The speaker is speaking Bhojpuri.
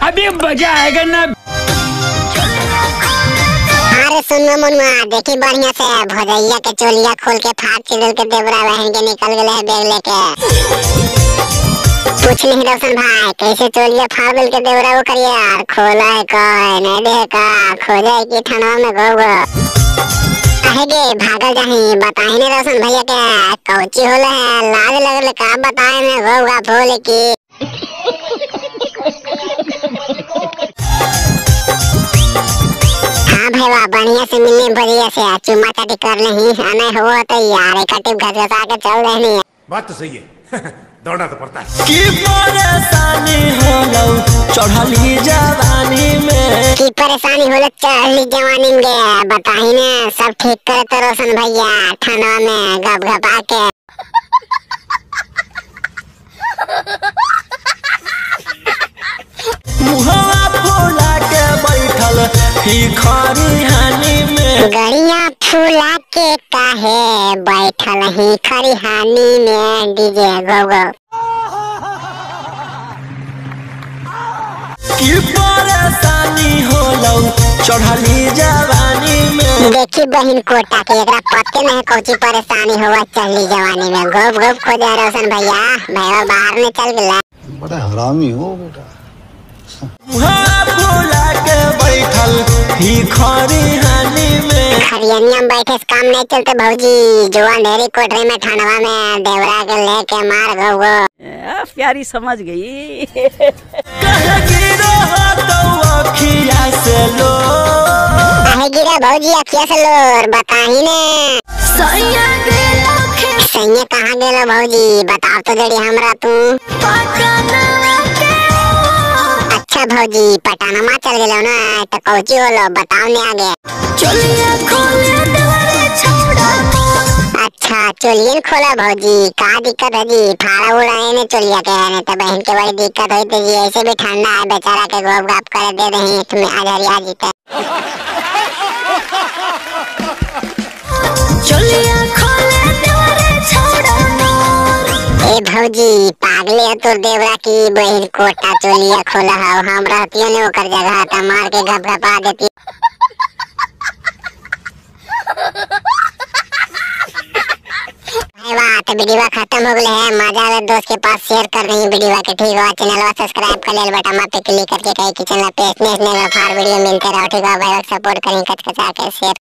अभी मजा आएगा ना। अरे सुनो मनुआ, देखी बढ़िया से भौजैया के चोलिया खोल के फाड़ चिदल के देवरा बहन के निकल गए है बैग लेके। पूछ नहीं रोशन भाई, कैसे चोलिया फाड़ दिल के देवरा वो करिए यार, खोला है कोई नहीं दे का खोजा है कि ठंडा में गो गे भागल जाही बताही ने रोशन भैया के कौची होला है, लाज लगल का बताए ने गो भोले की। हाँ भाई बढ़िया से मिलने बढ़िया से चुम्मा चाटी कर नहीं आने हो तो यार कटिप घसघसा के चल रही है। बात तो सही है। दौड़ना तो पड़ता है। की परेशानी होलो चढ़ली जवानी में, की परेशानी होलो चढ़ली जवानी में बताही ने सब ठीक करे तो रोशन भैया ठंडा में गप गपा के। मुहवा फूला के बैठल ही खरिहानी में, गड़िया फूला के काहे बैठल ही खरिहानी में डीजे गो गो। की परेशानी होलो चढ़ली जवानी में। देखी बहन कोटा के एकरा पत्ते नहीं कौची परेशानी हुआ चढ़ली जवानी में, गोप गोप खोजे रोशन भैया भैया बाहर में चल गया। बड़ा हरामी हो बेटा। मुहवा फूला के बैठल ही खरिहानी में, खरियानिया में बैठे से काम नहीं चलते भौजी, जो अंधेरी कोठरी में ठंडवा में देवरा के लेके मार गो गो। प्यारी समझ गई। कहे गिरो तो अखिया से लो, कहे गिरा भौजी अखिया से लोर बताही ने। सैया गेलो सैया कहाँ गेलो भौजी बताओ तो जड़ी हमरा तू। अच्छा भौजी पटानमा चल गेलो ना तो कौची होलो बताओ ने आगे। चलिए खोले देवरे छोड़ा। अच्छा चोलियन खोला भौजी, का दिक्कत है जी, फाड़ा उड़ाए ने चोलिया के ने तो बहन के बड़ी दिक्कत हुई थी जी, ऐसे भी ठंडा है बेचारा के गोप गाप कर दे रही तुम्हें आजरिया जीते। चलिए खोले देवरे छोड़ा ए भौजी पागले हो तो देवरा की बहन कोटा चोलिया खोला है, हम रहतियों ने ओकर जगह था मार के घप घपा देती। तो वीडियो खत्म हो गए है, मजा आवे दोस्त के पास शेयर कर रही वीडियो के, ठीक है चैनल सब्सक्राइब कर ले बटन पे क्लिक करके कहीं कि चैनल पे इतने फार वीडियो मिलते रहो, ठीक है भाई सपोर्ट करें कच कचा के शेयर।